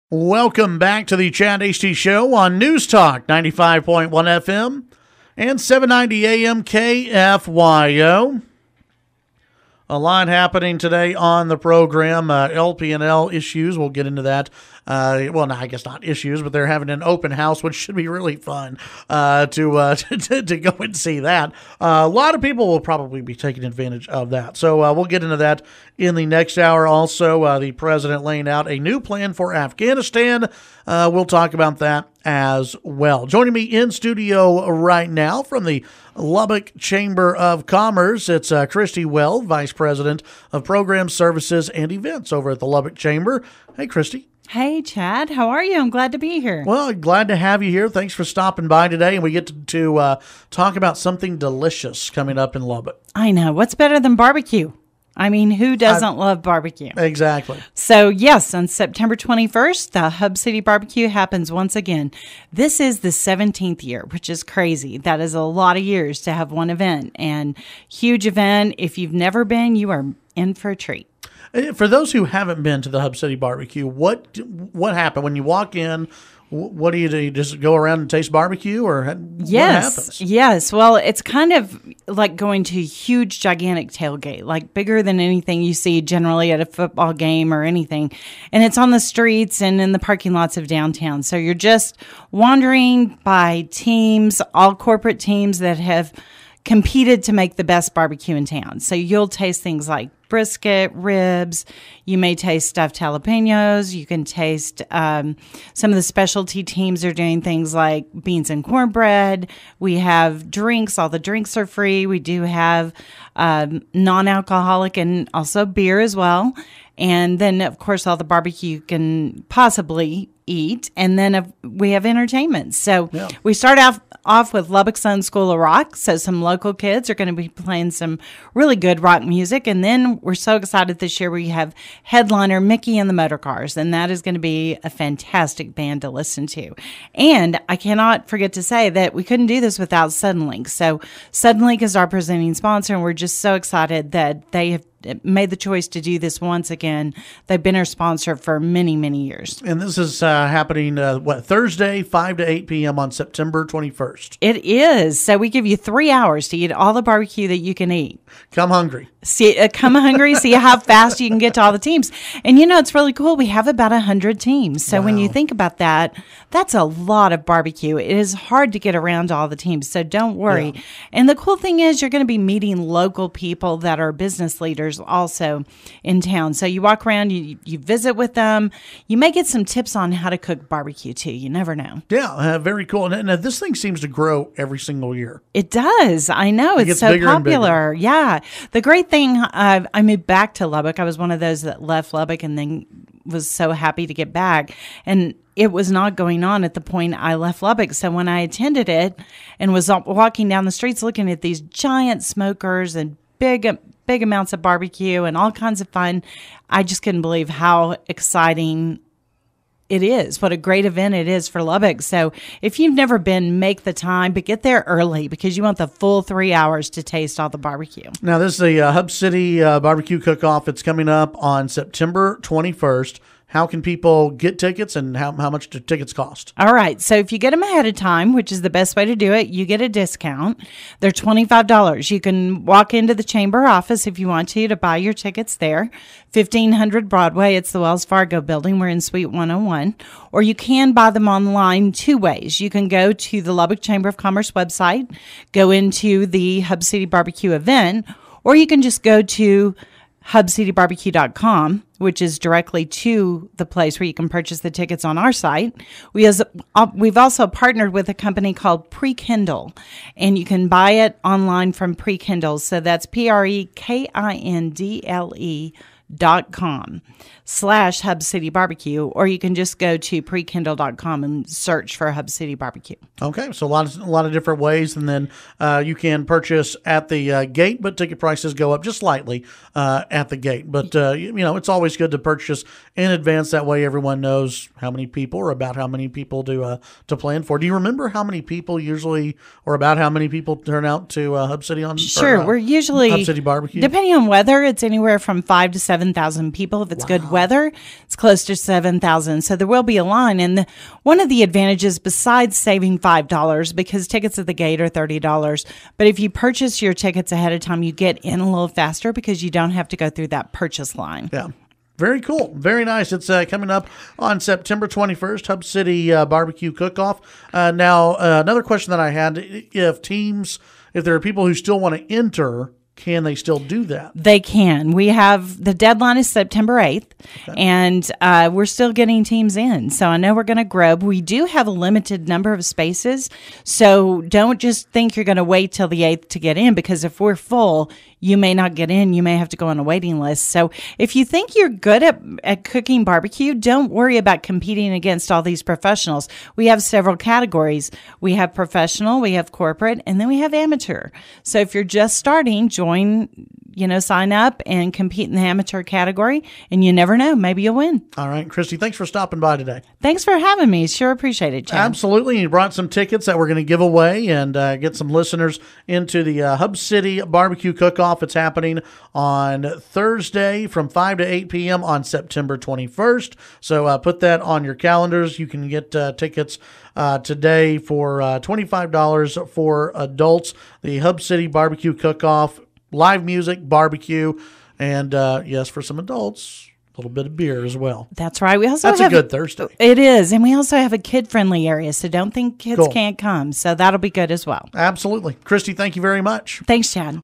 Welcome back to the Chad Hasty Show on News Talk 95.1 FM and 790 AM KFYO. A lot happening today on the program. LP&L issues. We'll get into that. Well, no, I guess not issues, but they're having an open house, which should be really fun to go and see that. A lot of people will probably be taking advantage of that. So we'll get into that in the next hour. Also, the president laying out a new plan for Afghanistan. We'll talk about that as well. Joining me in studio right now from the Lubbock Chamber of Commerce, it's Christye Weld, Vice President of Program Services and Events over at the Lubbock Chamber. Hey, Christye. Hey, Chad. How are you? I'm glad to be here. Well, glad to have you here. Thanks for stopping by today. And we get to talk about something delicious coming up in Lubbock. I know. What's better than barbecue? I mean, who doesn't love barbecue? Exactly. So, yes, on September 21st, the Hub City BBQ happens once again. This is the 17th year, which is crazy. That is a lot of years to have one event, and huge event. If you've never been, you are in for a treat. For those who haven't been to the Hub City BBQ, what happened when you walk in? What do? You just go around and taste barbecue, or what happens? Yes. Well, it's kind of like going to a huge, gigantic tailgate, like bigger than anything you see generally at a football game or anything. And it's on the streets and in the parking lots of downtown. So you're just wandering by teams, all corporate teams that have competed to make the best barbecue in town. So you'll taste things like brisket, ribs. You may taste stuffed jalapenos. You can taste some of the specialty teams are doing things like beans and cornbread. We have drinks. All the drinks are free. We do have non-alcoholic and also beer as well. And then, of course, all the barbecue you can possibly eat. And then we have entertainment. So we start off with Lubbock's own School of Rock. So some local kids are going to be playing some really good rock music. And then we're so excited this year we have headliner Mickey and the Motorcars. And that is going to be a fantastic band to listen to. And I cannot forget to say that we couldn't do this without Suddenlink. So Suddenlink is our presenting sponsor. And we're just so excited that they have made the choice to do this once again. They've been our sponsor for many, many years. And this is happening, Thursday, 5 to 8 p.m. on September 21st. It is. So we give you 3 hours to eat all the barbecue that you can eat. Come hungry. Come hungry, see how fast you can get to all the teams. And it's really cool. We have about 100 teams. So when you think about that, that's a lot of barbecue. It is hard to get around to all the teams. So don't worry. Yeah. And the cool thing is you're going to be meeting local people that are business leaders also in town. So you walk around, you visit with them. You may get some tips on how to cook barbecue too. You never know. Yeah, very cool. And this thing seems to grow every single year. It does. I know. It's so popular. Yeah. The great thing, I moved back to Lubbock. I was one of those that left Lubbock and then was so happy to get back. And it was not going on at the point I left Lubbock. So when I attended it and was walking down the streets looking at these giant smokers and big amounts of barbecue and all kinds of fun, I just couldn't believe how exciting it is. What a great event it is for Lubbock. So if you've never been, make the time, but get there early because you want the full 3 hours to taste all the barbecue. Now, this is the Hub City BBQ Cookoff. It's coming up on September 21st. How can people get tickets and how much do tickets cost? All right. So if you get them ahead of time, which is the best way to do it, you get a discount. They're $25. You can walk into the chamber office if you want to buy your tickets there. 1500 Broadway. It's the Wells Fargo building. We're in Suite 101. Or you can buy them online two ways. You can go to the Lubbock Chamber of Commerce website, go into the Hub City BBQ event, or you can just go to hubcitybarbecue.com, which is directly to the place where you can purchase the tickets on our site. We've also partnered with a company called Prekindle, and you can buy it online from Prekindle. So that's PREKINDLE.com/Hub City BBQ, or you can just go to prekindle.com and search for Hub City BBQ. Okay, so a lot of different ways, and then you can purchase at the gate, but ticket prices go up just slightly at the gate. But it's always good to purchase in advance. That way, everyone knows how many people or about how many people to plan for. Do you remember how many people usually, or about how many people turn out to Hub City on? Sure, we're usually Hub City BBQ. Depending on weather, it's anywhere from 5,000 to 7,000 people. If it's good weather, it's close to 7,000. So there will be a line. And one of the advantages, besides saving $5, because tickets at the gate are $30, but if you purchase your tickets ahead of time, you get in a little faster because you don't have to go through that purchase line. Yeah. Very cool. Very nice. It's coming up on September 21st, Hub City BBQ Cookoff. Now, another question that I had, if there are people who still want to enter, can they still do that? They can. We have, the deadline is September 8th, and we're still getting teams in. So I know we're going to grow. We do have a limited number of spaces, so don't just think you're going to wait till the 8th to get in, because if we're full, you may not get in. You may have to go on a waiting list. So if you think you're good at cooking barbecue, don't worry about competing against all these professionals. We have several categories. We have professional, we have corporate, and then we have amateur. So if you're just starting, sign up and compete in the amateur category, and you never know, maybe you'll win. All right, Christy, thanks for stopping by today. Thanks for having me. Sure appreciate it, Chad. Absolutely. You brought some tickets that we're going to give away and get some listeners into the Hub City BBQ Cookoff. It's happening on Thursday from 5 to 8 p.m. on September 21st. So put that on your calendars. You can get tickets today for $25 for adults. The Hub City BBQ Cookoff, live music, barbecue, and yes, for some adults, a little bit of beer as well. That's right. That's a good Thursday. It is. And we also have a kid-friendly area, so don't think kids can't come. So that'll be good as well. Absolutely. Christy, thank you very much. Thanks, Chad.